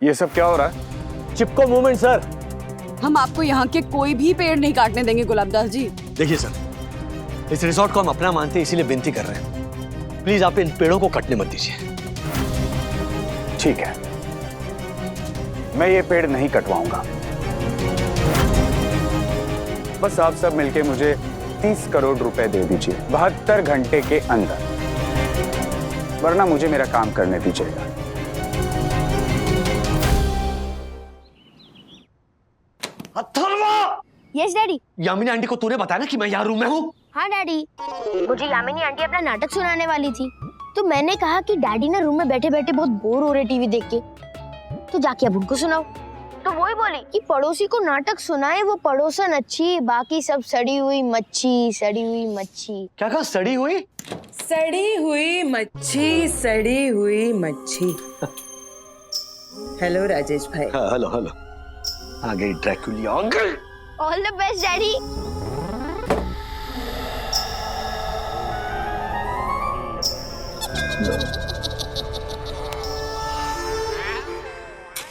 ये सब क्या हो रहा है? चिपको मूवमेंट सर। हम आपको यहाँ के कोई भी पेड़ नहीं काटने देंगे गुलाबदास जी। देखिए सर, इस रिसोर्ट को हम अपना मानते हैं, इसीलिए विनती कर रहे हैं, प्लीज आप इन पेड़ों को कटने मत दीजिए। ठीक है, मैं ये पेड़ नहीं कटवाऊंगा। बस आप सब मिलके मुझे 30 करोड़ रुपए दे दीजिए 72 घंटे के अंदर, वरना मुझे मेरा काम करने दीजिएगा। Atharva! Yes daddy. Yamini aunty को तूने बताया ना कि मैं यहाँ रूम में हूँ? हाँ डैडी, मुझे यामिनी आंटी अपना नाटक सुनाने वाली थी, तो मैंने कहा कि डैडी ना रूम में बैठे बैठे बहुत बोर हो रहे टीवी देख के, तो जाके अब उनको सुनाओ। तो वही बोली कि पड़ोसी को नाटक सुनाए वो पड़ोसन अच्छी, बाकी सब सड़ी हुई मच्छी, सड़ी हुई मच्छी। क्या कहा? सड़ी हुई? सड़ी हुई मच्छी, सड़ी हुई मच्छी। हेलो राजेश भाई। हाँ, हेलो हेलो। आ गई Dracula uncle. All the best daddy.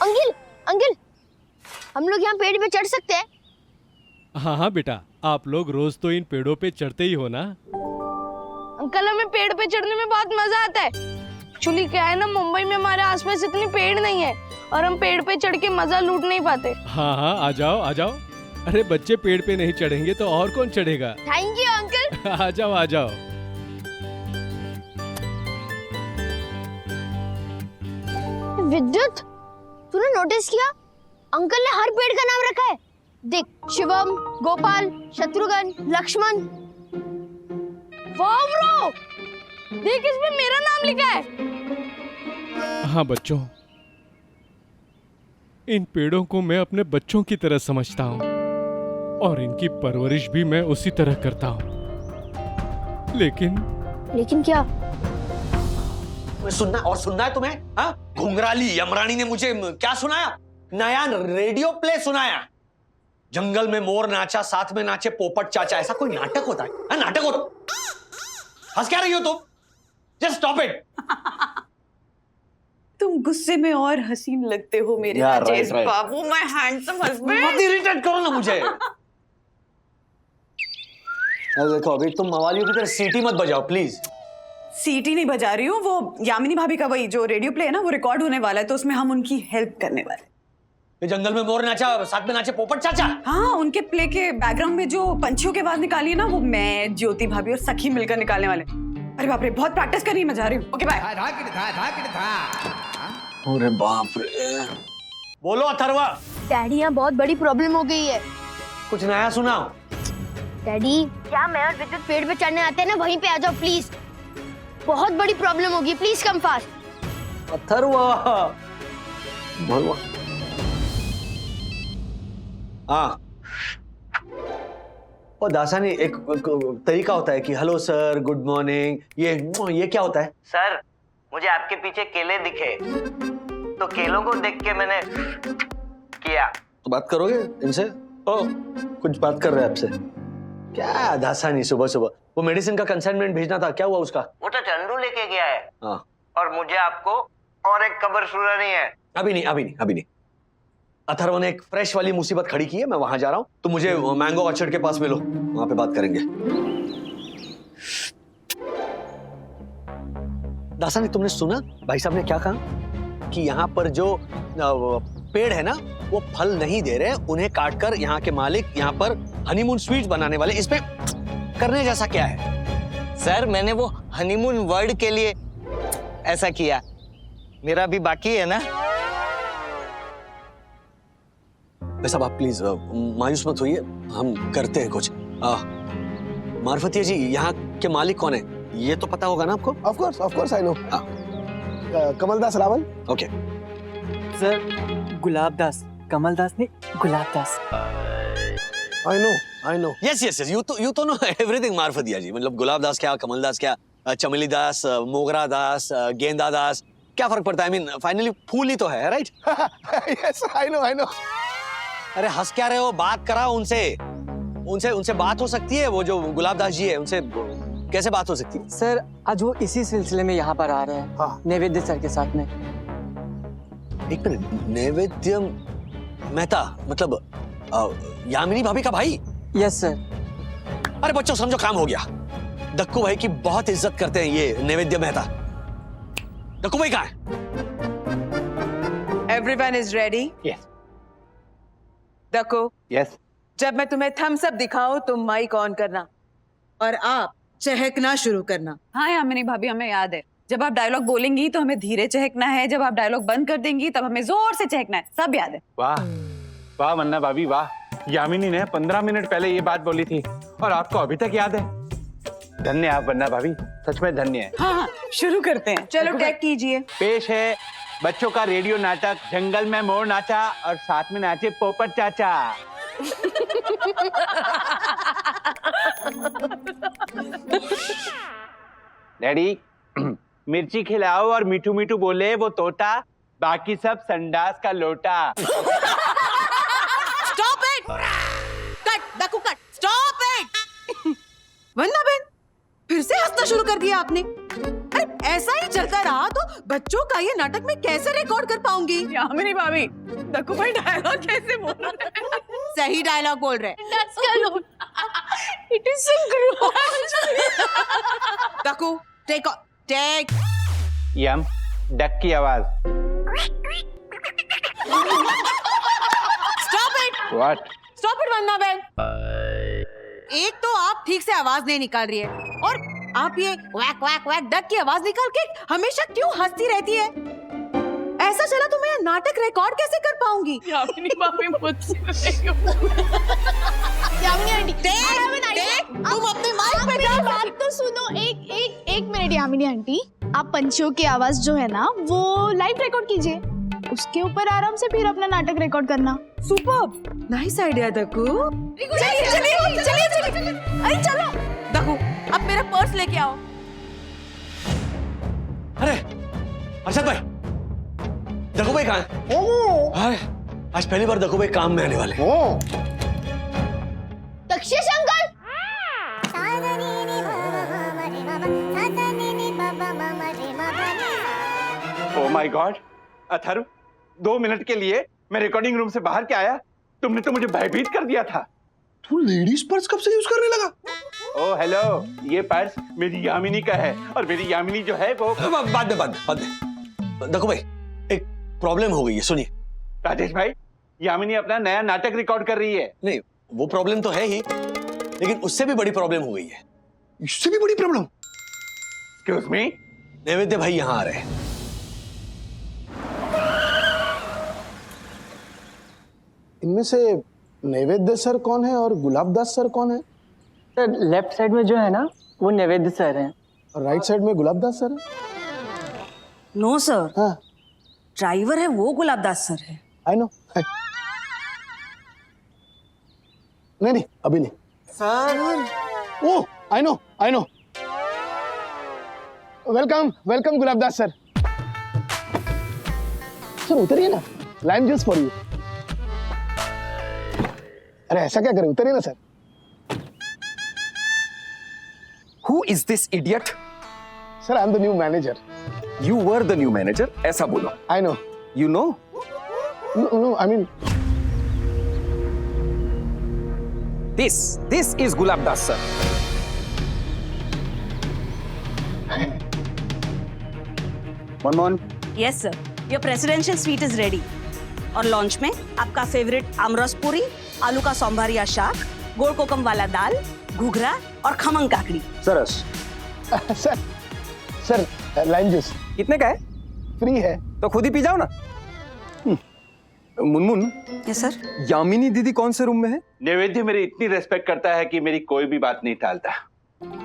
Uncle uncle, हम लोग यहाँ पेड़ पे चढ़ सकते हैं? हाँ हाँ बेटा, आप लोग रोज तो इन पेड़ों पे चढ़ते ही हो ना। अंकल हमें पेड़ पे चढ़ने में बहुत मजा आता है। एक्चुअली क्या है ना, मुंबई में हमारे आसपास इतनी पेड़ नहीं है और हम पेड़ पे चढ़ के मजा लूट नहीं पाते। हाँ हाँ, आ जाओ आ जाओ। अरे बच्चे पेड़ पे नहीं चढ़ेंगे तो और कौन चढ़ेगा? Thank you uncle. आ जाओ आ जाओ। विद्युत, तूने नोटिस किया अंकल ने हर पेड़ का नाम रखा है? देख, शिवम, गोपाल, शत्रुघ्न, लक्ष्मण। वाह ब्रो, देख इसमें मेरा नाम लिखा है। हाँ बच्चों, इन पेड़ों को मैं अपने बच्चों की तरह समझता हूँ और इनकी परवरिश भी मैं उसी तरह करता हूँ। लेकिन क्या? सुनना है तुम्हें? हाँ, घुंघराली यमरानी ने मुझे क्या सुनाया? नया रेडियो प्ले सुनाया। जंगल में मोर नाचा, साथ में नाचे पोपट चाचा। ऐसा कोई नाटक होता है? हाँ, नाटक होता। हंस क्या रही हो तुम? Just stop it. तुम गुस्से में और हसीन लगते हो मेरे राजेश बाबू, माय हैंडसम हस्बैंड। मत इरिटेट करो ना मुझे। देखो, अभी तुम मवालियों की तरह सीटी मत बजाओ प्लीज। सीटी नहीं बजा रही हूँ, वो यामिनी भाभी का वही जो रेडियो प्ले है ना, वो रिकॉर्ड होने वाला है, तो उसमें हम उनकी हेल्प करने वाले। ये जंगल में मोर नाचा, साथ में नाचे पोपट चाचा। हाँ, उनके प्ले के बैकग्राउंड में जो पंछियों की आवाज निकाली है ना, वो मैं, ज्योति भाभी और सखी मिलकर निकालने वाले। अरे बाप रे, बहुत प्रैक्टिस करनी, मैं जा रही हूँ। Okay bye. अरे बाप रे। बोलो अथर्वा। डैडी, यहाँ बहुत बड़ी प्रॉब्लम हो गई है। कुछ नया सुनाओ। डैडी, क्या मैं और विद्युत पेड़ पे चढ़ने आते हैं ना, वहीं पे आ जाओ प्लीज। बहुत बड़ी प्रॉब्लम होगी, प्लीज कम फास्ट। अथर्वा। भगवान। हाँ, और दासानी एक तरीका होता है कि हेलो सर, गुड मॉर्निंग, ये क्या होता है? सर, मुझे आपके पीछे केले दिखे तो केलों को देख के मैंने किया। तो बात करोगे इनसे? ओ, कुछ बात कर रहे हैं आपसे। क्या दासानी, सुबह सुबह वो मेडिसिन का कंसाइनमेंट भेजना था, क्या हुआ उसका? वो तो चंदू लेके गया है। हाँ। और मुझे आपको और एक खबर सुनानी है। अभी नहीं। अथर्व ने एक फ्रेश वाली मुसीबत खड़ी की है, मैं वहां जा रहा हूँ, तो मुझे मैंगो ऑर्चर्ड के पास मिलो, वहां पे बात करेंगे। दासानी, तुमने सुना भाई साहब ने क्या कहा कि यहाँ पर जो पेड़ है ना, वो फल नहीं दे रहे, उन्हें काटकर यहाँ के मालिक यहाँ पर हनीमून स्वीट्स बनाने वाले। इसमें करने जैसा क्या है? सर, मैंने वो हनीमून वर्ड के लिए ऐसा किया, मेरा भी बाकी है ना। साहब आप प्लीज मायूस मत होइए, हम करते हैं कुछ। मार्फतिया जी, यहाँ के मालिक कौन है ये तो पता होगा ना आपको? Of course I know. Kamaldas Rawal. Okay sir, Gulabdas, Kamaldas ने Gulabdas. I know. Yes you तो नो एवरीथिंग मार्फतिया जी। मतलब गुलाबदास क्या, कमलदास क्या, चमेली दास, मोगरा दास, गेंदा दास, क्या फर्क पड़ता है? I mean, फाइनली फूल ही तो है, राइट? Yes, I know. अरे हंस क्या रहे हो? बात कराओ उनसे बात हो सकती है। वो जो गुलाबदास जी है, उनसे कैसे बात हो सकती है? सर, आज वो इसी सिलसिले में यहाँ पर आ रहे हैं। हाँ। नैवेद्य सर के साथ में। एक मिनट, नैवेद्य मेहता मतलब यामिनी भाभी का भाई? Yes sir. अरे बच्चों समझो काम हो गया। दक्कू भाई की बहुत इज्जत करते हैं ये नैवेद्य मेहता। दक्कू भाई कहाँ है? Everyone is ready? Yes. Dakku, Yes. जब मैं तुम्हें थम्स अप दिखाऊं तुम माइक ऑन करना और आप चहकना शुरू करना। हाँ यामिनी भाभी, हमें याद है। जब आप डायलॉग बोलेंगी तो हमें धीरे चहकना है, जब आप डायलॉग बंद कर देंगी तब हमें जोर से चहकना है, सब याद है। वाह वाह वन्ना भाभी वाह, यामिनी ने 15 मिनट पहले ये बात बोली थी और आपको अभी तक याद है। धन्य आप वन्ना भाभी, सच में धन्य है। हाँ हाँ, शुरू करते हैं। चलो टैग कीजिए। पेश है बच्चों का रेडियो नाटक जंगल में मोर नाचा और साथ में नाचे पोपट चाचा। डैडी, मिर्ची खिलाओ और मीठू मीठू बोले वो तोता, बाकी सब संडास का लोटा। Stop it! Cut Dakku cut! Stop it! Vandana बहन, फिर से हंसना शुरू कर दिया आपने। अरे ऐसा ही चलता रहा तो बच्चों का ये नाटक मैं कैसे रिकॉर्ड कर पाऊंगी? यामिनी भाभी, दक्कू भाई डायलॉग कैसे बोल रहे हैं? सही डायलॉग बोल रहे। It is so gross. Dakku take yum duck की आवाज। Stop it! What? Stop it Vandana बहन। एक तो आप ठीक से आवाज नहीं निकाल रही है और आप ये वैक वैक वैक डक की आवाज निकाल के हमेशा क्यों हंसती रहती है? ऐसा चला तो मैं नाटक रिकॉर्ड कैसे कर पाऊंगी? यामिनी भाभी मुझसे नहीं यामिनी आंटी, तुम अपने माइक पे मेरी बात तो सुनो। एक मिनट यामिनी आंटी, आप पंछियों की आवाज जो है ना वो लाइव रिकॉर्ड कीजिए, उसके ऊपर आराम से फिर अपना नाटक रिकॉर्ड करना। Superb, nice idea Dakku. चलिए। अरे चलो दक्कू, अब मेरा पर्स लेके आओ। अरे अर्षद भाई, दक्कू भाई कहाँ है? अरे आज पहली बार दक्कू भाई काम में आने वाले हैं। Dakshesh uncle, oh my God Atharva, 2 minute के लिए मैं रिकॉर्डिंग रूम से बाहर क्या आया, तुमने तो मुझे भयभीत कर दिया था। तू लेडीज पर्स कब से यूज करने लगा? ओ हेलो, ये पर्स मेरी यामिनी का है और मेरी यामिनी जो है वो। बाद में। दक्कू भाई एक प्रॉब्लम हो गई है, सुनिए। राजेश भाई, यामिनी अपना नया नाटक रिकॉर्ड कर रही है। नहीं, वो प्रॉब्लम तो है ही, लेकिन उससे भी बड़ी प्रॉब्लम हो गई है। इससे भी बड़ी प्रॉब्लम? एक्सक्यूज मी, नैवेद्य भाई यहाँ आ रहे हैं। इनमें से नैवेद्य सर कौन है और गुलाबदास सर कौन है? सर लेफ्ट साइड में जो है ना वो नैवेद्य सर हैं और राइट साइड में गुलाबदास सर है? नो सर, हाँ, ड्राइवर है वो गुलाबदास सर है। I know. नहीं अभी नहीं। Sir. Oh I know. Welcome Gulabdas sir. Sir उतरिए ना, लाइम जूस फॉर यू। अरे ऐसा क्या करें, उतरिए ना सर। Who is this idiot? Sir I am the new manager. You were the new manager. ऐसा बोलो। I know. You know? No I mean This is Gulab Das sir. Manmohan, yes sir, your presidential suite is ready. और lunch में आपका favourite आमरस पूरी, आलू का सांभर या शाक, गोल कोकम वाला दाल, घुघरा और खमंग काकड़ी। सरस। सर लाइम जूस कितने का है? फ्री है। तो खुद ही पी जाओ ना। मुनमुन। Yes sir. यामिनी दीदी कौन से रूम में है? नैवेद्य मेरी इतनी रेस्पेक्ट करता है कि मेरी कोई भी बात नहीं टालता।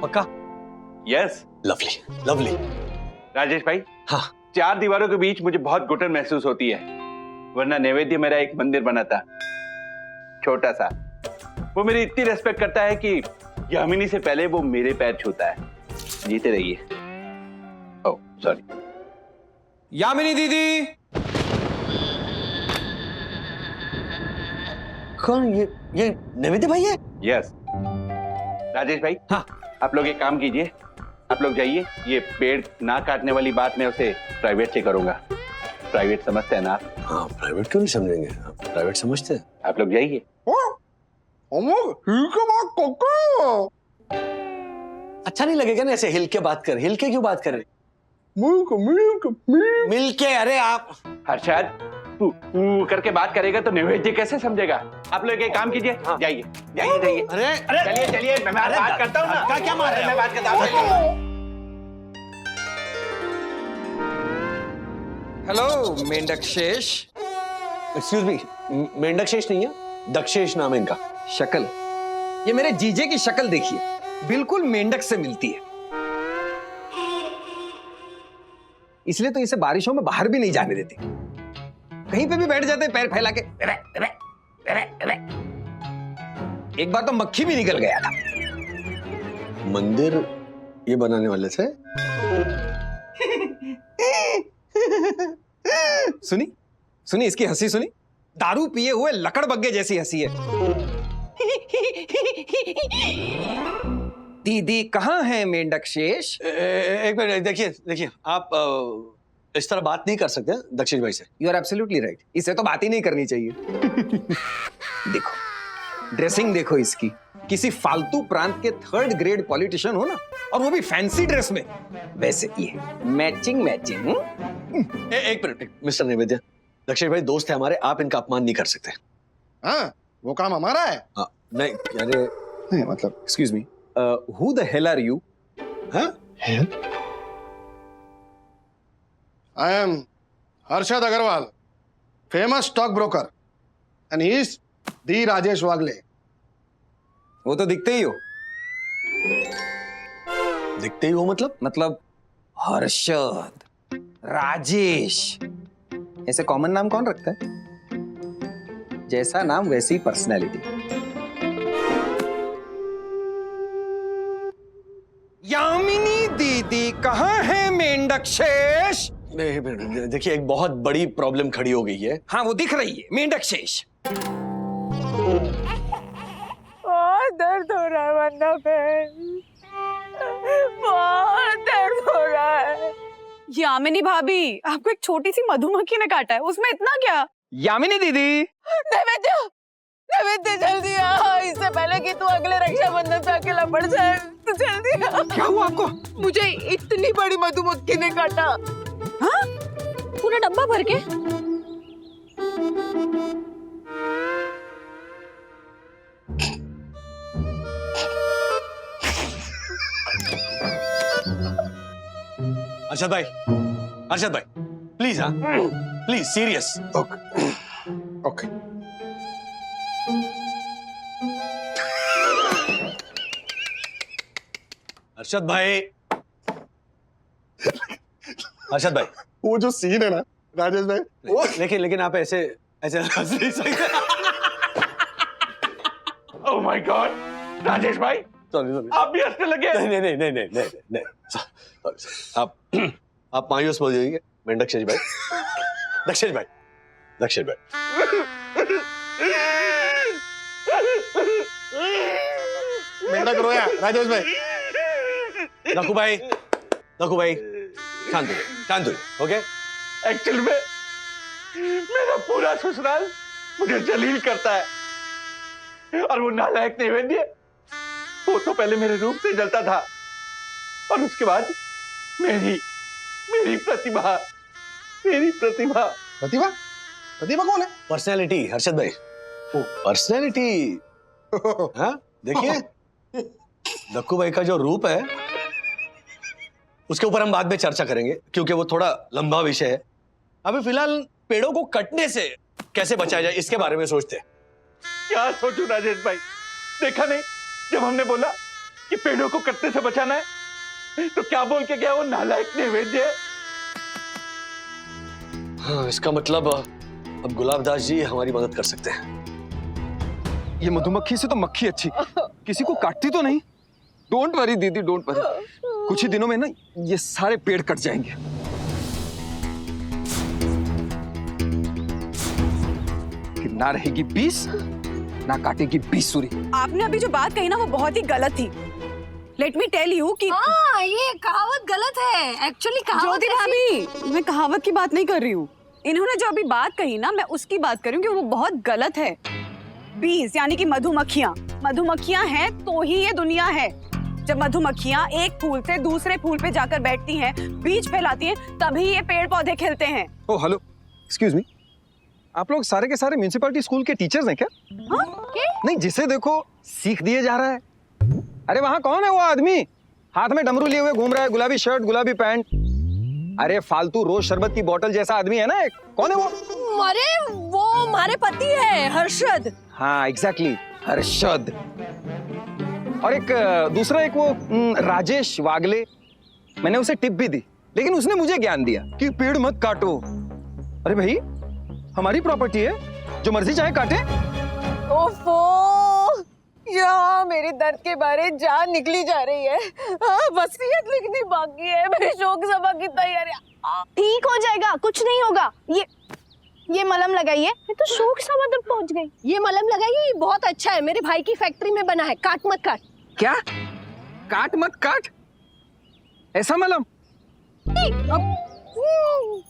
पक्का? यस। लवली। राजेश भाई, हाँ। 4 दीवारों के बीच मुझे बहुत घुटन महसूस होती है, वरना नैवेद्य मेरा एक मंदिर बना था, छोटा सा। वो मेरी इतनी रेस्पेक्ट करता है कि यामिनी से पहले वो मेरे पैर छूता है। जीते रहिए। Oh sorry. यामिनी दीदी। कौन ये नैवेद्य भाई है? यस। राजेश भाई, हाँ। आप लोग एक काम कीजिए, आप लोग जाइए, ये पेड़ ना काटने वाली बात मैं उसे प्राइवेट से करूंगा। प्राइवेट समझते हैं ना आप? हाँ, प्राइवेट क्यों नहीं समझेंगे, प्राइवेट समझते हैं। आप लोग जाइए। अच्छा नहीं लगेगा ना ऐसे हिल के बात कर, हिल के क्यों बात कर रहे? मिल के, अरे आप हर्षद, तू करके बात करेगा तो नैवेद्य कैसे समझेगा? आप लोग एक काम कीजिए, जाइए जाइए जाइए। अरे चलिए चलिए, मैं बात करता हूँ ना। क्या मार रहे हैं? मैं बात करता हूँ। हेलो मेंढक शेष। एक्सक्यूज मी, मेंढक शेष नहीं है, दक्षेश नाम है इनका। शक्ल, ये मेरे जीजे की शक्ल देखिए, बिल्कुल मेंढक से मिलती है। इसलिए तो इसे बारिशों में बाहर भी नहीं जाने देते, कहीं पे भी बैठ जाते हैं पैर फैला के। एक बार तो मक्खी भी निकल गया था। मंदिर ये बनाने वाले थे। सुनी सुनी इसकी हंसी सुनी, दारू पिए हुए लकड़ बग्गे जैसी हंसी है। दीदी कहाँ है मेंढक शेष? एक मिनट, देखिए देखिए, आप इस तरह बात नहीं कर सकते दक्षिण भाई से। यू आर एब्सोल्युटली राइट, इसे तो बात ही नहीं करनी चाहिए। देखो ड्रेसिंग देखो इसकी, किसी फालतू प्रांत के 3rd ग्रेड पॉलिटिशियन हो ना, और वो भी फैंसी ड्रेस में। वैसे ये मैचिंग मैचिंग। एक मिनट मिस्टर नैवेद्य, दक्षिण भाई दोस्त है हमारे, आप इनका अपमान नहीं कर सकते। हाँ, वो काम हमारा है। नहीं, अरे नहीं मतलब, excuse me, who the hell are you? I am Harshad Agarwal, famous stock broker, and he is the Rajesh Wagle. वो तो दिखते ही हो। दिखते ही हो मतलब हर्षद, राजेश, ऐसे कॉमन नाम कौन रखता है? जैसा नाम वैसी पर्सनैलिटी। यामिनी दीदी कहाँ है मेंढक शेष? देखिए, एक बहुत बड़ी प्रॉब्लम खड़ी हो गई है। हाँ वो दिख रही है, मेंढक शेष। बहुत दर्द हो रहा है वंदा बहन, बहुत दर्द हो रहा है। यामिनी भाभी, आपको एक छोटी सी मधुमक्खी ने काटा है, उसमें इतना क्या? यामिनी दीदी, नैवेद्य, नैवेद्य जल्दी आ, इससे पहले कि तू अगले रक्षाबंधन पे अकेला पड़ जाए, तू जल्दी आ। क्या हुआ आपको? मुझे इतनी बड़ी मधुमक्खी ने काटा। हाँ? पूरा डब्बा भर के? अर्शद भाई प्लीज, हाँ प्लीज, सीरियस। Okay. अर्शद भाई, वो जो सीन है ना राजेश भाई, वो लेकिन आप ऐसे हंस नहीं सकते। ओह माय गॉड, राजेश भाई, सॉरी, आप भी हंसने लगे। नहीं, आप मायूस हो जाइए मेंढक शेष भाई। दक्षिण भाई, मेंढक रोया राजेश भाई। नकू भाई, शांत हो, ओके? एक्चुअली में मेरा पूरा ससुराल मुझे जलील करता है, और वो नालायक नैवेद्य, वो तो पहले मेरे रूप से जलता था, और उसके बाद मेरी प्रतिभा कौन है? पर्सनैलिटी, हर्षद भाई, पर्सनैलिटी। हाँ देखिए, दक्कू भाई का जो रूप है उसके ऊपर हम बाद में चर्चा करेंगे, क्योंकि वो थोड़ा लंबा विषय है। अभी फिलहाल पेड़ों को कटने से कैसे बचाया जाए इसके बारे में सोचते हैं। क्या सोचूं राजेश भाई, देखा नहीं जब हमने बोला कि पेड़ों को कटने से बचाना है, तो क्या बोल के गया वो नालायक नैवेद्य। हाँ, इसका मतलब अब गुलाबदास जी हमारी मदद कर सकते हैं। ये मधुमक्खी से तो मक्खी अच्छी, किसी को काटती तो नहीं। डोंट वरी दीदी, डोंट वरी, कुछ ही दिनों में ना ये सारे पेड़ कट जाएंगे। फिर ना रहेगी 20, ना काटेगी 20 सूरी। आपने अभी जो बात कही ना, वो बहुत ही गलत थी। लेट मी टेल यू कि हाँ, ये कहावत गलत है। एक्चुअली कहावत ज्योति भाभी, मैं कहावत की बात नहीं कर रही हूँ। इन्होंने जो अभी बात कही ना, मैं उसकी बात करूं कि वो बहुत गलत है। बीज यानी कि मधुमक्खियां हैं तो ही ये दुनिया है। जब मधुमक्खियां एक फूल से दूसरे फूल पे जाकर बैठती हैं, बीज फैलाती हैं, तभी ये पेड़ पौधे खिलते हैं। ओ हेलो, एक्सक्यूज मी, आप लोग सारे के सारे म्युनिसिपैलिटी स्कूल के टीचर्स हैं क्या? हाँ? नहीं, जिसे देखो सीख दिए जा रहा है। अरे वहां कौन है वो आदमी, हाथ में डमरू लिए हुए घूम रहा है, गुलाबी शर्ट गुलाबी पैंट? अरे फालतू रोज शरबत की बोतल जैसा आदमी है ना एक, कौन है वो? अरे वो हमारे पति है, हर्षद। हाँ एग्जैक्टली, हर्षद। और एक दूसरा एक वो राजेश वागले, मैंने उसे टिप भी दी, लेकिन उसने मुझे ज्ञान दिया कि पेड़ मत काटो। अरे भाई, हमारी प्रॉपर्टी है, जो मर्जी चाहे काटे। ओफो, यहाँ मेरे दर्द के बारे जान निकली जा रही है। वसीयत लिखनी बाकी है, मेरी शोक सभा की तैयारी। ठीक हो जाएगा, कुछ नहीं होगा। ये मलम लगाइए। मैं तो शोक सभा तक पहुंच गई। ये मलम लगाइए, ये बहुत अच्छा है, मेरे भाई की फैक्ट्री में बना है। काट मत काट। क्या? काट मत काट? ऐसा मलम? फेंक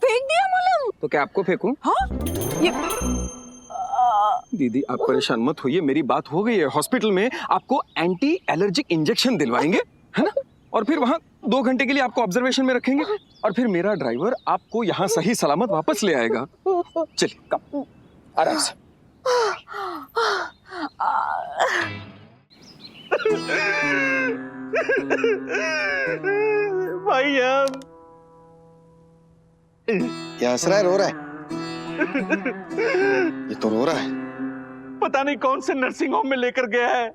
दिया मलम। तो क्या आपको फेंकूं? हाँ? ये दीदी आप परेशान मत होइए, मेरी बात हो गई है। हॉस्पिटल में आपको एंटी एलर्जिक इंजेक्शन दिलवाएंगे, है ना? और फिर वहाँ 2 घंटे के लिए आपको ऑब्जर्वेशन में रखेंगे, और फिर मेरा ड्राइवर आपको यहाँ सही सलामत वापस ले आएगा। चलिए कम, आराम से। भाई अब क्या हंस रहा है, रो रहा है? ये तो रो रहा है। पता नहीं कौन से नर्सिंग होम में लेकर गया है।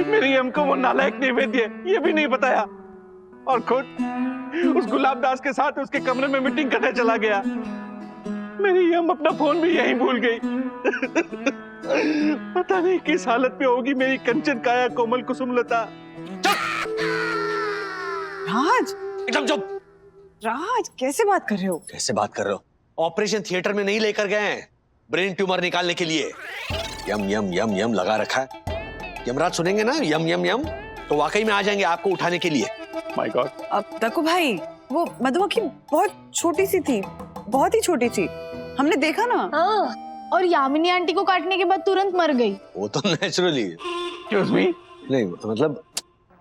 मेरी अम को वो नालायक निवेद्य ये भी नहीं बताया, और खुद उस गुलाब दास के साथ उसके कमरे में मीटिंग करने चला गया। मेरी अम अपना फोन भी यहीं भूल गई। पता नहीं किस हालत में होगी मेरी कंचन काया कोमल कुसुमलता। राज, एकदम चुप। राज कैसे बात कर रहे हो? कैसे बात कर रहे हो? ऑपरेशन थिएटर में नहीं लेकर गए हैं, ब्रेन ट्यूमर निकालने के लिए। यम यम यम यम लगा रखा है। यमराज सुनेंगे ना यम यम यम, तो वाकई में आ जाएंगे आपको उठाने के लिए। My God. अब दक्कू भाई, वो मधुमक्खी बहुत छोटी सी थी, बहुत ही छोटी सी, हमने देखा ना। हाँ, और यामिनी आंटी को काटने के बाद तुरंत मर गई। वो तो नेचुरली। Excuse me? नहीं मतलब,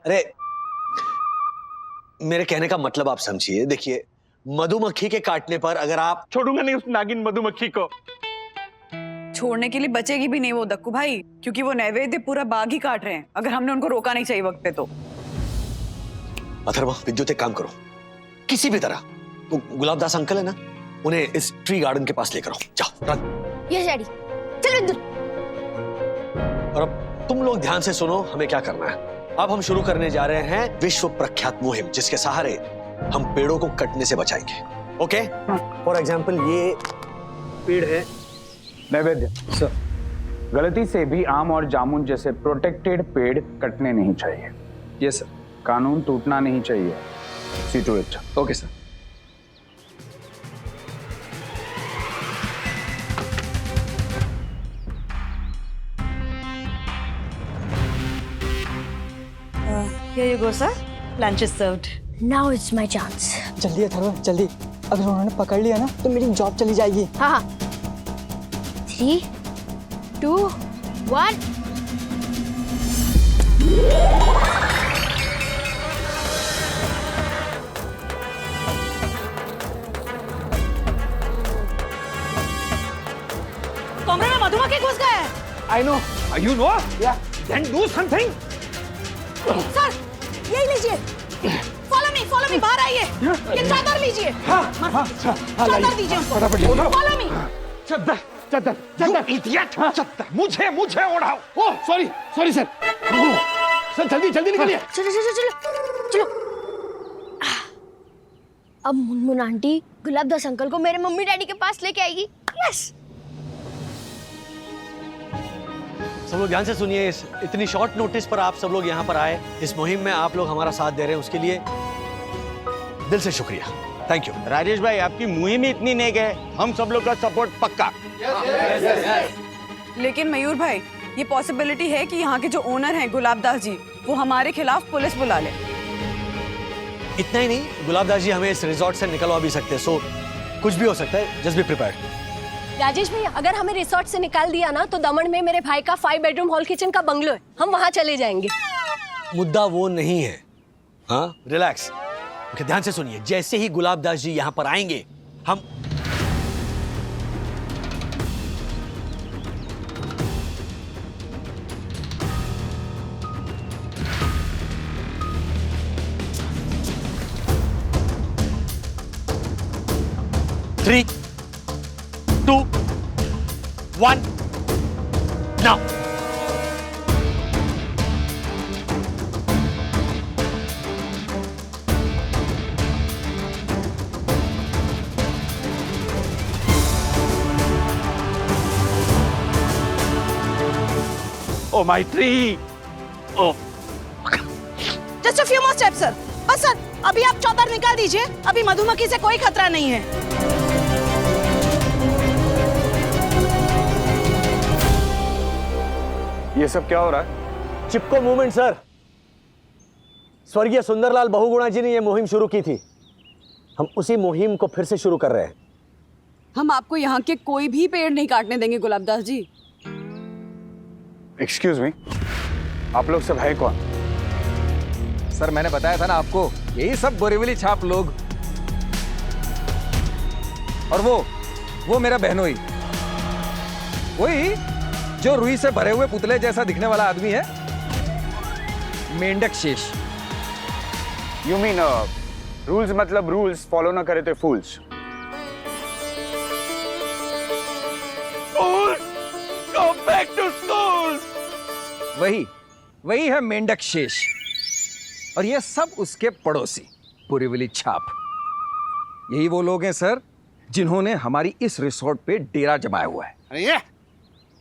अरे मेरे कहने का मतलब आप समझिए। देखिए, मधुमक्खी के काटने पर अगर आप छोड़ूंगा नहीं उस नागिन मधुमक्खी को। छोड़ने के लिए बचेगी भी नहीं वो दक्कू भाई, क्योंकि वो नैवेद्य पूरा बाग ही काट रहे हैं। अगर हमने उनको रोका नहीं चाहिए वक्त पे तो। अथर्वा, विद्युत एक काम करो, किसी भी तरह वो गुलाबदास अंकल है ना, उन्हें इस ट्री गार्डन के पास लेकर आओ। जाओ, रन। यस डैडी, चलो इधर। और अब तुम लोग ध्यान से सुनो, हमें क्या करना है। अब हम शुरू करने जा रहे हैं विश्व प्रख्यात मुहिम, जिसके सहारे हम पेड़ों को कटने से बचाएंगे। ओके? फॉर एग्जाम्पल, ये पेड़ है नैवेद्य सर, गलती से भी आम और जामुन जैसे प्रोटेक्टेड पेड़ कटने नहीं चाहिए। Yes sir. कानून टूटना नहीं चाहिए। See to it. Okay sir. Here you go, sir. Lunch is served. Now it's my chance. जल्दी अथर्वा जल्दी, अगर उन्होंने पकड़ लिया ना तो मेरी जॉब चली जाएगी। हाँ। 3, 2, 1। कमरे में मधुमक्खी घुस गए हैं। I know. You know? Yeah. Then do something. Sir, यही लीजिए। Follow me, बाहर आइए। ये चादर लीजिए। चादर दीजिए हमको। Follow me। चद्दर चद्दर चद्दर इडियट, चद्दर मुझे ओढ़ाओ। Oh sorry sir. सर जल्दी जल्दी निकलिए। चलो। अब मुनमुन आंटी गुलाबदास अंकल को मेरे मम्मी डैडी के पास लेके आएगी। यस। सब लोग ध्यान से सुनिए। इतनी शॉर्ट नोटिस पर आप सब लोग यहाँ पर आए, इस मुहिम में आप लोग हमारा साथ दे रहे हैं, उसके लिए दिल से शुक्रिया। Thank you. राजेश भाई, आपकी मुहिम ही इतनी नेक है, हम सब लोग का सपोर्ट पक्का। लेकिन मयूर भाई, ये पॉसिबिलिटी है कि यहाँ के जो ओनर हैं गुलाबदास जी, वो हमारे खिलाफ पुलिस बुला ले। इतना ही नहीं, गुलाबदास जी हमें इस रिजॉर्ट से निकलवा भी सकते हैं, सो कुछ भी हो सकता है। Just be prepared. राजेश भैया, अगर हमें रिसोर्ट से निकाल दिया ना तो दमन में मेरे भाई का 5 बेडरूम हॉल किचन का बंगलो है, हम वहाँ चले जाएंगे। मुद्दा वो नहीं है। हाँ, रिलैक्स, ध्यान से सुनिए। जैसे ही गुलाबदास जी यहाँ पर आएंगे, हम Three, 2, 1, now. Oh, my tree! Oh. Just a few more steps, sir. बस सर, अभी आप चौतर निकाल दीजिए। अभी मधुमक्खी से कोई खतरा नहीं है। ये सब क्या हो रहा है? चिपको मूवमेंट सर। स्वर्गीय सुंदरलाल बहुगुणा जी ने यह मुहिम शुरू की थी। हम उसी मुहिम को फिर से शुरू कर रहे हैं। हम आपको यहाँ के कोई भी पेड़ नहीं काटने देंगे गुलाबदास जी। एक्सक्यूज मी, आप लोग सब है कौन? सर मैंने बताया था ना आपको, यही सब बोरीवली छाप लोग। और वो मेरा बहनोई, वही जो रुई से भरे हुए पुतले जैसा दिखने वाला आदमी है, मेंढक शेष। यू मीन रूल्स मतलब रूल्स फॉलो ना करे तो फूल्स। Go back to school! वही है मेंढक शेष। और ये सब उसके पड़ोसी बोरीवली छाप। यही वो लोग हैं सर जिन्होंने हमारी इस रिसोर्ट पे डेरा जमाया हुआ है। अरे ये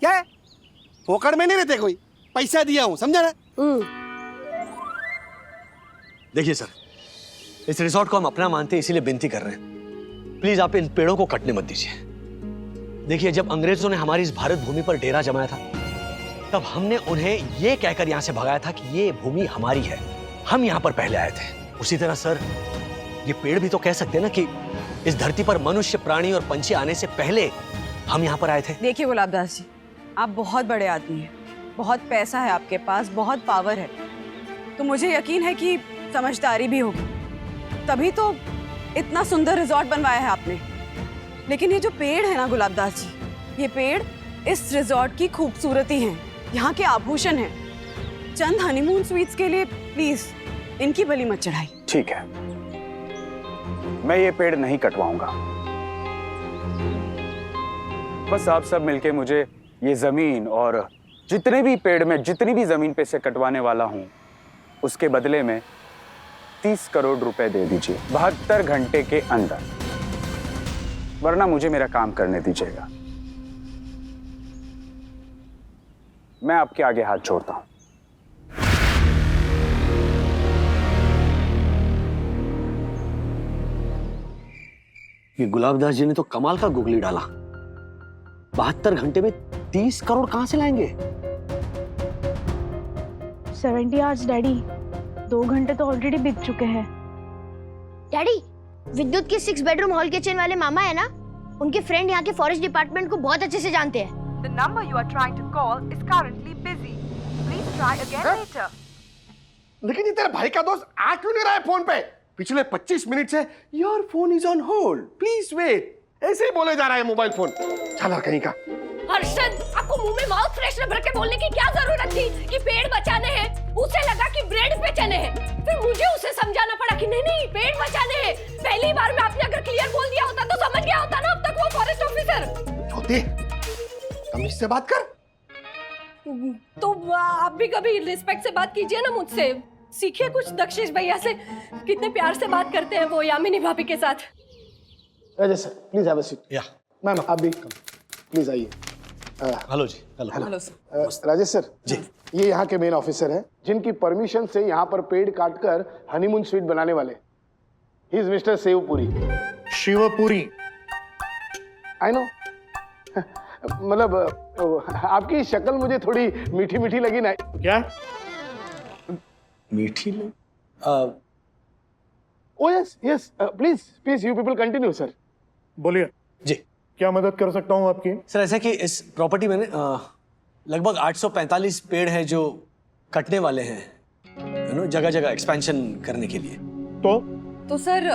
क्या है? फोकड़ में नहीं रहते, कोई पैसा दिया हूं, समझा ना? देखिए सर, इस रिसोर्ट को हम अपना मानते हैं, इसीलिए विनती कर रहे हैं, प्लीज आप इन पेड़ों को कटने मत दीजिए। देखिए, जब अंग्रेजों ने हमारी इस भारत भूमि पर डेरा जमाया था, तब हमने उन्हें यह कहकर यहां से भगाया था कि ये भूमि हमारी है, हम यहां पर पहले आए थे। उसी तरह सर, ये पेड़ भी तो कह सकते हैं ना कि इस धरती पर मनुष्य, प्राणी और पंछी आने से पहले हम यहाँ पर आए थे। देखिए गुलाबदास जी, आप बहुत बड़े आदमी हैं, बहुत पैसा है आपके पास, बहुत पावर है, तो मुझे यकीन है कि समझदारी भी होगी, तभी तो इतना सुंदर रिजॉर्ट बनवाया है आपने। लेकिन ये जो पेड़ है ना गुलाबदास जी, ये पेड़ इस रिजॉर्ट की खूबसूरती हैं, यहाँ के आभूषण हैं। चंद हनीमून स्वीट्स के लिए प्लीज इनकी बलि मत चढ़ाई। ठीक है, मैं ये पेड़ नहीं कटवाऊंगा। बस आप सब मिलके मुझे ये जमीन और जितने भी पेड़ में जितनी भी जमीन पे से कटवाने वाला हूं, उसके बदले में 30 करोड़ रुपए दे दीजिए 72 घंटे के अंदर, वरना मुझे मेरा काम करने दीजिएगा। मैं आपके आगे हाथ जोड़ता हूं। ये गुलाबदास जी ने तो कमाल का गुगली डाला। 72 घंटे में 30 करोड़ कहां से लाएंगे? 70 आवर्स डैडी, 2 घंटे तो ऑलरेडी बीत चुके हैं। डैडी, विद्युत के 6 बेडरूम हॉल किचन वाले मामा है ना, उनके फ्रेंड यहाँ के फॉरेस्ट डिपार्टमेंट को बहुत अच्छे से जानते हैं। The number you are trying to call is currently busy. Please try again later. लेकिन ये तेरे भाई का दोस्त आ क्यों नहीं रहा है फोन पे? पिछले 25 मिनट से your phone is on hold, please wait, ऐसे ही बोले जा रहा है मोबाइल फोन। चला कहीं का। हर्षद, आपको मुंह में माउथ फ्रेशनर भर के बोलने की क्या जरूरत थी कि पेड़ बचाने हैं? उसे लगा कि ब्रेड बेचने हैं, फिर मुझे उसे समझाना पड़ा कि नहीं नहीं पेड़ बचाने हैं। पहली बार में आपने अगर क्लियर बोल दिया होता तो समझ गया होता ना अब तक वो फॉरेस्ट ऑफिसर। छोटे, तमीज से बात कर। तो आप भी कभी रिस्पेक्ट से बात कीजिए ना मुझसे, सीखिए कुछ दक्षिश भैया से, कितने प्यार से बात करते हैं वो यामिनी भाभी के साथ। Rajesh sir, please have a seat. या मैम, आप भी प्लीज आइए। Hello ji. Hello sir. Rajesh sir ji, ये यहाँ के मेन ऑफिसर हैं, जिनकी परमिशन से यहाँ पर पेड़ काटकर हनीमून स्वीट बनाने वाले। He is mister Shivpuri. Shivpuri, I know. मतलब आपकी शक्ल मुझे थोड़ी मीठी मीठी लगी ना। क्या मीठी ले? ओ yes yes, please please you people continue sir. बोलिए जी। क्या मदद कर सकता हूँ आपकी? सर ऐसा कि इस प्रॉपर्टी में लगभग 845 पेड़ हैं जो कटने वाले हैं, जगह जगह एक्सपेंशन करने के लिए। तो सर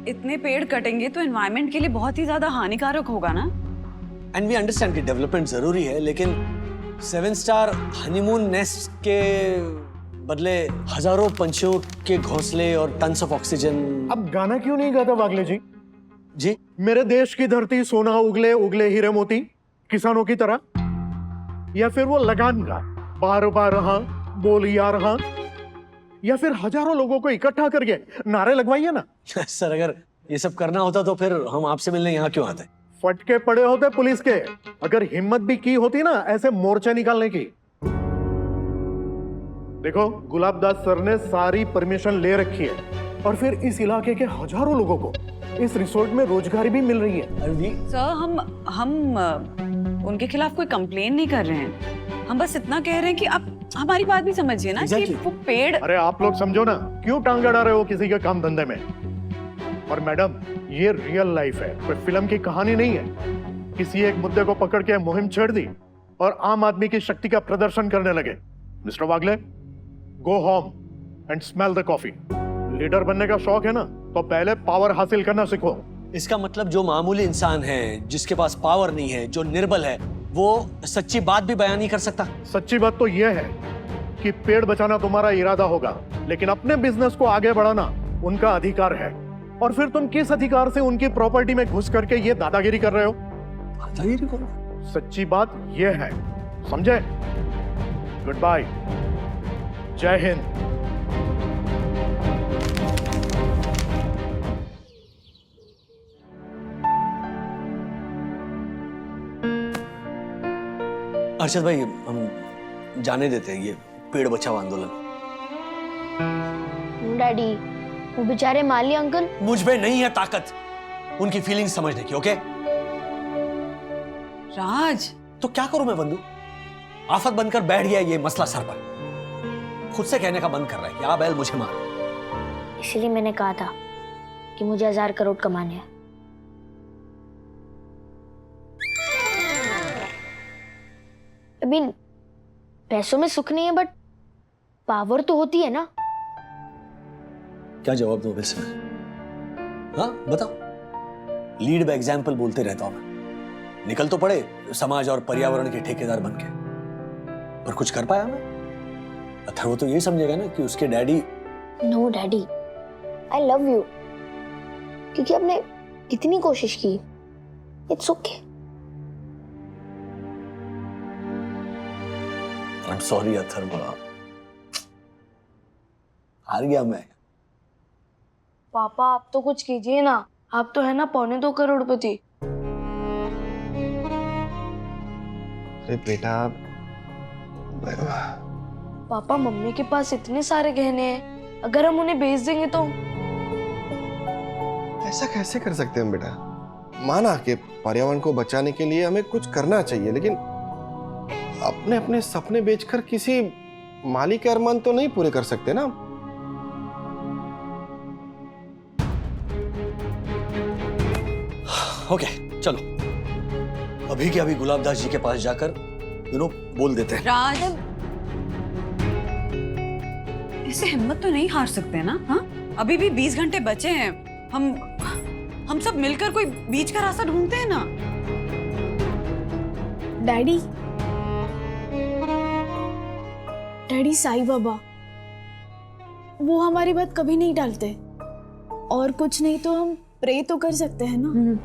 इतने पेड़ कटेंगे तो एनवायरनमेंट के लिए बहुत ही ज्यादा हानिकारक होगा ना। एंड वी अंडरस्टैंड कि डेवलपमेंट जरूरी है, लेकिन 7 स्टार हनीमून नेस्ट के बदले हजारों पंछियों के घोंसले और टन्स ऑफ ऑक्सीजन। अब गाना क्यों नहीं गाता वागले जी? जी, मेरे देश की धरती सोना उगले उगले हीरे मोती, किसानों की तरह, या फिर वो लगान गा बार बार रहा बोल या रहा, या फिर हजारों लोगों को इकट्ठा करके नारे लगवाइए ना। सर अगर ये सब करना होता तो फिर हम आपसे मिलने यहाँ क्यों आते? फटके पड़े होते पुलिस के, अगर हिम्मत भी की होती ना ऐसे मोर्चे निकालने की। देखो गुलाबदास सर ने सारी परमिशन ले रखी है और फिर इस इलाके के हजारों लोगों को इस रिसोर्ट में रोजगारी भी मिल रही है। सर हम उनके खिलाफ कोई कंप्लेन नहीं कर रहे हैं, हम बस इतना कह रहे हैं कि आप हमारी बात भी समझिए ना कि वो पेड़। अरे आप लोग समझो ना, क्यों टांग अड़ा रहे हो किसी के काम धंधे में? और मैडम ये रियल लाइफ है, कोई फिल्म की कहानी नहीं है। किसी एक मुद्दे को पकड़ के मुहिम छेड़ दी और आम आदमी की शक्ति का प्रदर्शन करने लगे। Mister Wagle, go home and smell the coffee. Leader बनने का शौक है ना, तो पहले पावर हासिल करना सीखो। इसका मतलब जो मामूली इंसान है, जिसके पास पावर नहीं है, जो निर्बल है, वो सच्ची बात भी बयान नहीं कर सकता। सच्ची बात तो यह है कि पेड़ बचाना तुम्हारा इरादा होगा, लेकिन अपने बिजनेस को आगे बढ़ाना उनका अधिकार है। और फिर तुम किस अधिकार से उनकी प्रॉपर्टी में घुस करके ये दादागिरी कर रहे हो? दादागिरी करो? सच्ची बात यह है, समझे? गुड बाय, जय हिंद। अर्षद भाई, हम जाने देते हैं ये पेड़ बचाओ आंदोलन। डैडी, वो बेचारे माली अंकल। मुझ में नहीं है ताकत उनकी फीलिंग्स समझने की, ओके? राज, तो क्या करूं मैं बंधु? आफत बनकर बैठ गया ये मसला सर पर। खुद से कहने का बंद कर रहा है कि आ बैल मुझे मार। इसलिए मैंने कहा था कि मुझे 1000 करोड़ कमाने हैं। अभी पैसों में सुख नहीं है, बट पावर तो होती है ना। क्या जवाब दूं वैसे? हाँ बताओ। लीड बाय एग्जाम्पल बोलते रहता हूं मैं। निकल तो पड़े समाज और पर्यावरण के ठेकेदार बनके, पर कुछ कर पाया मैं? अथर्व तो ये समझेगा ना कि उसके daddy. No daddy, I love you, क्योंकि आपने कितनी कोशिश की। It's okay. I am sorry Atharva, हार गया मैं। पापा आप तो कुछ कीजिए ना, आप तो है ना 1.25 करोड़पति। अरे बेटा, पापा मम्मी के पास इतने सारे गहने हैं, अगर हम उन्हें बेच देंगे तो? ऐसा कैसे कर सकते हैं बेटा? माना कि पर्यावरण को बचाने के लिए हमें कुछ करना चाहिए, लेकिन अपने अपने सपने बेचकर किसी माली के अरमान तो नहीं पूरे कर सकते ना। ओके, चलो अभी के अभी गुलाबदास जी के पास जाकर बोल देते हैं। राज, इससे हिम्मत तो नहीं हार सकते ना? हाँ, अभी भी 20 घंटे बचे हैं। हम सब मिलकर कोई बीच का रास्ता ढूंढते हैं ना। डैडी, डैडी साईं बाबा वो हमारी बात कभी नहीं टालते, और कुछ नहीं तो हम प्रे तो कर सकते हैं ना।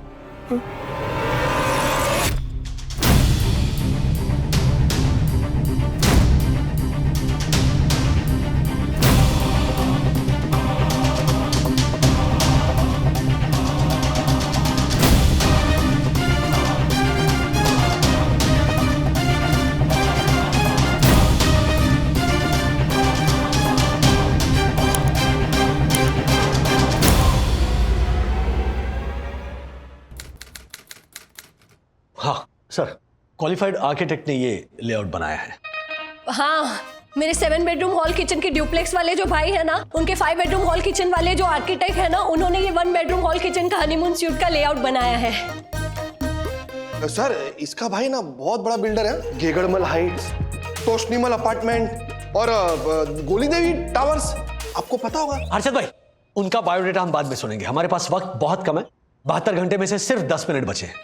हाँ सर, क्वालिफाइड आर्किटेक्ट ने ये लेआउट बनाया है। हाँ, मेरे 7 बेडरूम हॉल किचन के ड्यूप्लेक्स वाले जो भाई है ना, उनके 5 बेडरूम हॉल किचन वाले जो आर्किटेक्ट है ना, उन्होंने ये 1 बेडरूम हॉल किचन का हनीमून सूट का लेआउट बनाया है। सर इसका भाई ना बहुत बड़ा बिल्डर है, गेगड़मल हाइट्स, तोशनीमल अपार्टमेंट और गोली देवी टावर्स, आपको पता होगा। हर्षद भाई, उनका बायोडेटा हम बाद में सुनेंगे, हमारे पास वक्त बहुत कम है। 72 घंटे में से सिर्फ 10 मिनट बचे हैं।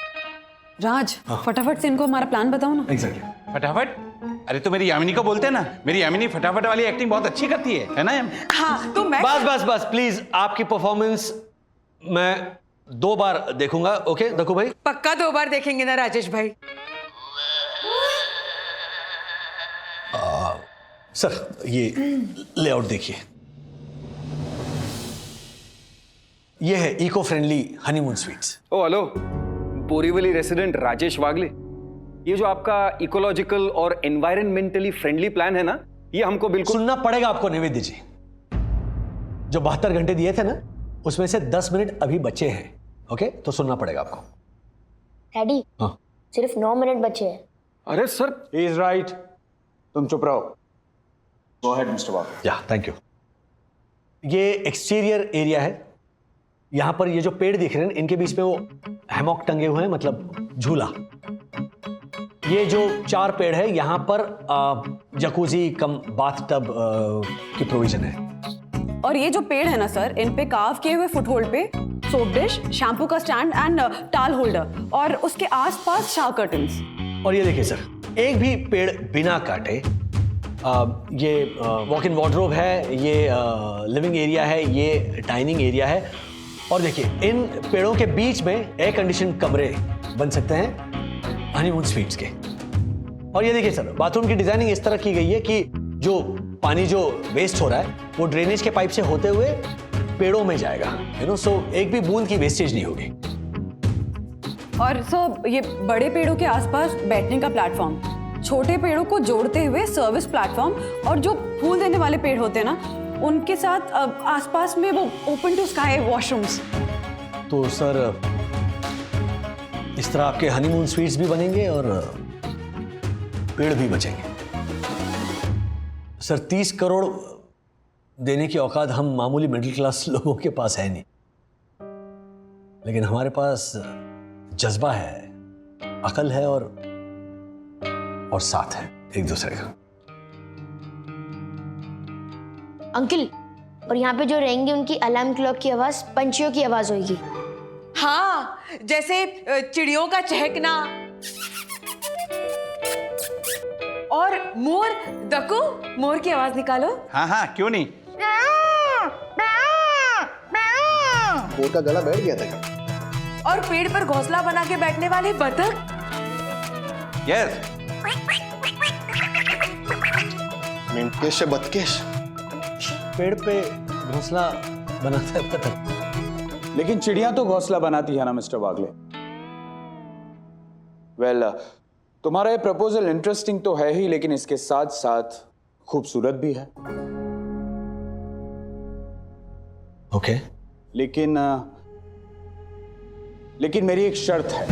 राज, फटाफट से इनको हमारा प्लान बताओ ना। एग्जैक्टली। फटाफट? अरे तो मेरी यामिनी को बोलते हैं ना, मेरी यामिनी फटाफट वाली एक्टिंग बहुत अच्छी करती है ना? हाँ, तो मैं बस प्लीज, आपकी परफॉर्मेंस मैं 2 बार देखूंगा। ओके देखो भाई, पक्का 2 बार देखेंगे ना राजेश भाई। सर ये लेआउट देखिए, ये है इको फ्रेंडली हनीमून स्वीट्स। ओ हेलो, बोरीवली रेसिडेंट राजेश वागले, ये जो आपका इकोलॉजिकल और एनवायरमेंटली फ्रेंडली प्लान है ना, ये हमको बिल्कुल सुनना पड़ेगा आपको निवेदित जी। जो 72 घंटे दिए थे ना, उसमें से 10 मिनट अभी बचे हैं। ओके, तो सुनना पड़ेगा आपको। डैडी, हाँ। सिर्फ 9 मिनट बचे हैं। अरे सर, ही इज राइट, तुम चुप रहो। गो अहेड मिस्टर वागले। या थैंक यू। ये एक्सटीरियर एरिया है, यहां पर ये जो पेड़ दिख रहे हैं इनके बीच में वो हैमॉक टंगे हुए हैं, मतलब झूला। ये जो 4 पेड़ है यहाँ पर जकूजी कम बाथटब की प्रोविजन है। और ये जो पेड़ है ना सर, इन पे कार्व किए हुए फुटहोल्ड पे सोप डिश, शैम्पू का स्टैंड एंड टाल होल्डर, और उसके आसपास शावर कर्टन्स। और ये देखिए सर, एक भी पेड़ बिना काटे, ये वॉक इन वार्डरोब है, ये लिविंग एरिया है, ये डाइनिंग एरिया है। और देखिए इन पेड़ों के बीच में एयर कंडीशन कमरे बन सकते हैं हनीमून स्वीट्स के। और ये देखिए सर, बाथरूम की डिजाइनिंग इस तरह की गई है कि जो पानी जो वेस्ट हो रहा है वो ड्रेनेज के पाइप से होते हुए पेड़ों में जाएगा, यू नो, सो एक भी बूंद की वेस्टेज नहीं होगी। और सर ये बड़े पेड़ों के आसपास बैठने का प्लेटफॉर्म, छोटे पेड़ों को जोड़ते हुए सर्विस प्लेटफॉर्म, और जो फूल देने वाले पेड़ होते हैं ना, उनके साथ आसपास में वो ओपन टू स्काई वॉशरूम्स। तो सर इस तरह आपके हनीमून स्वीट्स भी बनेंगे और पेड़ भी बचेंगे। सर 30 करोड़ देने की औकात हम मामूली मिडिल क्लास लोगों के पास है नहीं, लेकिन हमारे पास जज्बा है, अकल है और साथ है एक दूसरे का। अंकल, और यहाँ पे जो रहेंगे उनकी अलार्म क्लॉक की आवाज पंछियों की आवाज होगी। हाँ, जैसे चिड़ियों का चहकना। और मोर, दको, मोर की आवाज निकालो। हाँ, क्यों नहीं। मोर का गला बैठ गया था क्या? और पेड़ पर घोंसला बना के बैठने वाले बतख। यस। मिनकेश बतकेश, पेड़ पे घोंसला बनाता है बतख। लेकिन चिड़िया तो घोंसला बनाती है ना मिस्टर वागले। वेल, तुम्हारा ये प्रपोजल इंटरेस्टिंग तो है ही, लेकिन इसके साथ साथ खूबसूरत भी है। ओके। लेकिन मेरी एक शर्त है।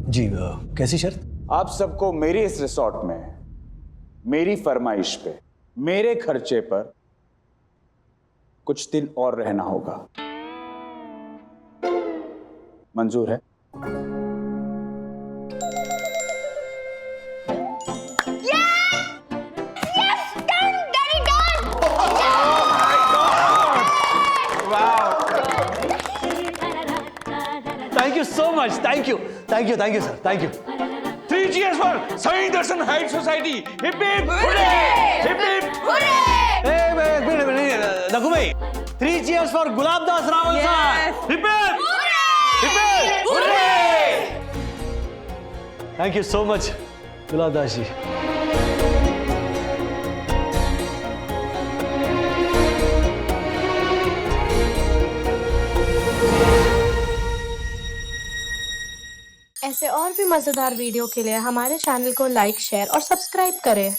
जी, कैसी शर्त? आप सबको मेरे इस रिसोर्ट में मेरी फरमाइश पे, मेरे खर्चे पर कुछ दिन और रहना होगा। मंजूर है? Thank you so much, thank you sir, thank you. 3 cheers for Sai Darshan height society. Hip hip hurray! Hip hip hurray! Naku भाई, 3 cheers for गुलाब दास रावल साहब। Hip hip hurray! Thank you so much Gulab Das ji. ऐसे और भी मजेदार वीडियो के लिए हमारे चैनल को लाइक, शेयर और सब्सक्राइब करें।